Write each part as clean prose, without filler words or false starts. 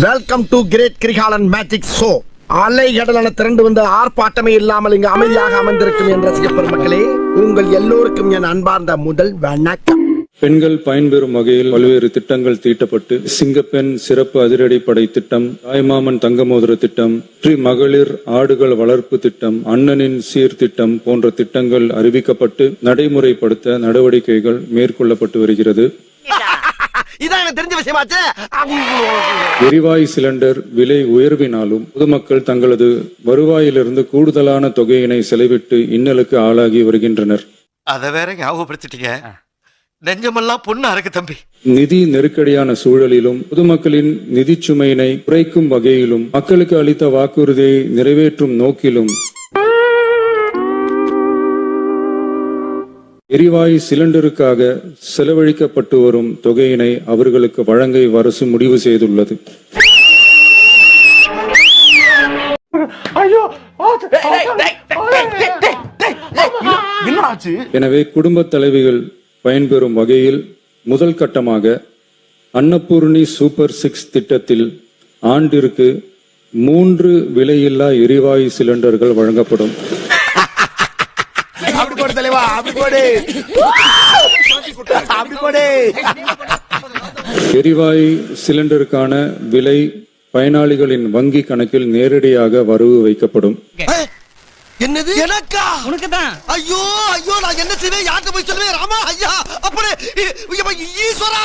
Welcome to great Kirikalan magic show. அலைகடலான திரண்டு வந்து ஆர்ப்பாட்டமே இல்லாமல் இங்கு அமைதியாக அமர்ந்திருக்கும் என் ரசிக பெருமக்களே, உங்கள் எல்லோருக்கும் என் அன்பார்ந்த முதல் வணக்கம். பெண்கள் பயன்பெறும் வகையில் பல்வேறு திட்டங்கள் தீட்டப்பட்டு சிங்கப்பெண் சிறப்பு அதிரடிப்படை திட்டம், தாய்மாமன் தங்கமோதிர திட்டம், மகளிர் ஆடுகள் வளர்ப்பு திட்டம், அண்ணனின் சீர்திட்டம் போன்ற திட்டங்கள் அறிவிக்கப்பட்டு நடைமுறைப்படுத்த நடவடிக்கைகள் மேற்கொள்ளப்பட்டு வருகிறது. எரிவாயு சிலிண்டர் விலை உயர்வினாலும் பொதுமக்கள் தங்களது வருவாயிலிருந்து கூடுதலான தொகையினை செலவிட்டு இன்னலுக்கு ஆளாகி வருகின்றனர். அத வேற ஞாபகப்படுத்திட்டீங்க. நெஞ்சமெல்லாம் பொண்ணு அறக்கு தம்பி. நிதி நெருக்கடியான சூழலிலும் பொதுமக்களின் நிதி சுமையினை குறைக்கும் வகையிலும் மக்களுக்கு அளித்த வாக்குறுதியை நிறைவேற்றும் நோக்கிலும் எரிவாயு சிலிண்டருக்காக செலவழிக்கப்பட்டு வரும் தொகையினை அவர்களுக்கு வழங்க அரசு முடிவு செய்துள்ளது. எனவே குடும்ப தலைவிகள் பயன்பெறும் வகையில் முதல் கட்டமாக அன்னபூர்ணி சூப்பர் 6 திட்டத்தில் ஆண்டிற்கு 3 விலையில்லா எரிவாயு சிலிண்டர்கள் வழங்கப்படும். எரிவாயு சிலிண்டருக்கான விலை பயனாளிகளின் வங்கி கணக்கில் நேரடியாக வரவு வைக்கப்படும். என்னது எனக்கா? உனக்குதான். ஐயோ ஐயோ, நான் என்ன செய்வேன்? யார்கிட்ட போய் சொல்லுவேன்? ராமா ஐயா, அப்படி ஈஸ்வரா.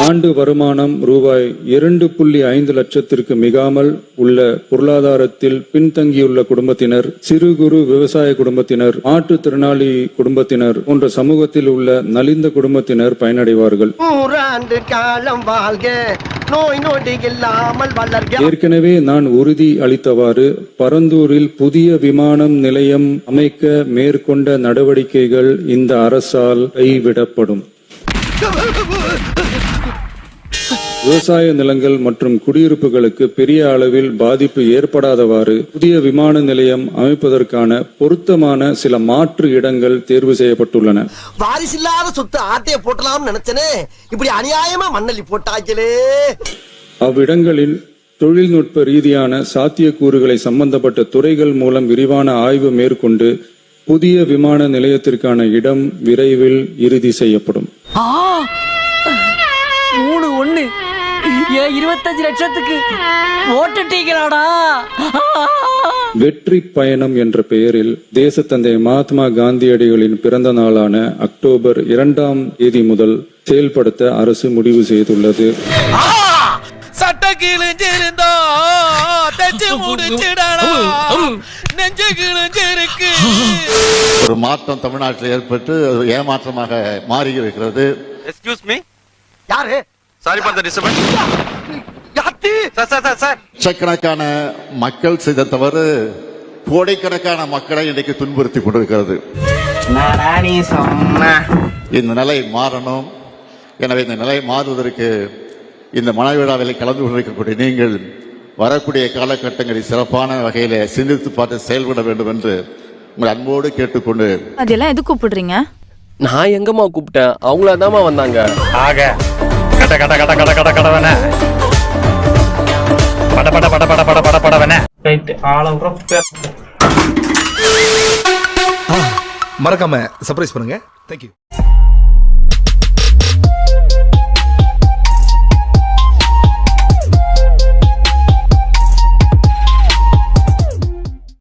ஆண்டு வருமானம் ரூபாய் 2.5 லட்சத்திற்கு மிகாமல் உள்ள பொருளாதாரத்தில் பின்தங்கியுள்ள குடும்பத்தினர், சிறு குறு விவசாய குடும்பத்தினர், மாற்றுத்திறனாளி குடும்பத்தினர் போன்ற சமூகத்தில் உள்ள நலிந்த குடும்பத்தினர் பயனடைவார்கள். ஏற்கனவே நான் உறுதி அளித்தவாறு பரந்தூரில் புதிய விமான நிலையம் அமைக்க மேற்கொண்ட நடவடிக்கைகள் இந்த அரசால் கைவிடப்படும். விவசாய நிலங்கள் மற்றும் குடியிருப்புகளுக்கு பெரிய அளவில் பாதிப்பு ஏற்படாதவாறு புதிய விமான நிலையம் அமைப்பதற்கான பொருத்தமான சில மாற்று இடங்கள் தேர்வு செய்யப்பட்டுள்ளன. வாரிசில்லாத சொத்து ஆட்டையை போட்டலாம் நினைச்சனே, இப்படி அநியாயமா மண்ணள்ளி போட்டாங்களே. அவ்விடங்களில் தொழில்நுட்ப ரீதியான சாத்தியக்கூறுகளை சம்பந்தப்பட்ட துறைகள் மூலம் விரிவான ஆய்வு மேற்கொண்டு புதிய விமான நிலையத்திற்கான இடம் விரைவில் இறுதி செய்யப்படும். 25 லட்சத்துக்கு ஓட்டுட்டீங்களாடா. வெற்றி பயணம் என்ற பெயரில் தேசத்தந்தை மகாத்மா காந்தியடிகளின் பிறந்த நாளான அக்டோபர் 2ஆம் தேதி முதல் செயல்படுத்த அரசு முடிவு செய்துள்ளது. சட்ட கிழிஞ்சிருந்தா தச்சு முடிச்சிடடா, நெஞ்சு கிழிஞ்சிருக்கு. ஒரு மாற்றம் தமிழ்நாட்டில் ஏற்பட்டு ஏமாற்றமாக மாறி இருக்கிறது. எக்ஸ்கியூஸ் மீ, யாரு? Sorry for the disturbance. லட்சக்கணக்கான மக்கள் செய்த தவறு கோடைக்கணக்கான மக்களை இன்றைக்கு துன்புறுத்தி கொண்டிருக்கிறது. இந்த நிலை மாறணும். எனவே இந்த நிலை மாறுவதற்கு இந்த மனவிழாவில் கலந்து கொண்டிருக்கக்கூடிய நீங்கள் வரக்கூடிய காலகட்டங்களில் சிறப்பான வகையில சிந்தித்து பார்த்து செயல்பட வேண்டும் என்று உங்கள் அன்போடு கேட்டுக்கொண்டு. அதெல்லாம் எது கூப்பிடுறீங்க? நான் எங்கம்மா கூப்பிட்டேன்? அவங்களாதாம்மா வந்தாங்க. ஆக கட கட கட கட கட கடவன பட பட பட பட பட பட படவன. ரைட், மறக்காம சர்ப்ரைஸ் பண்ணுங்க. Thank you.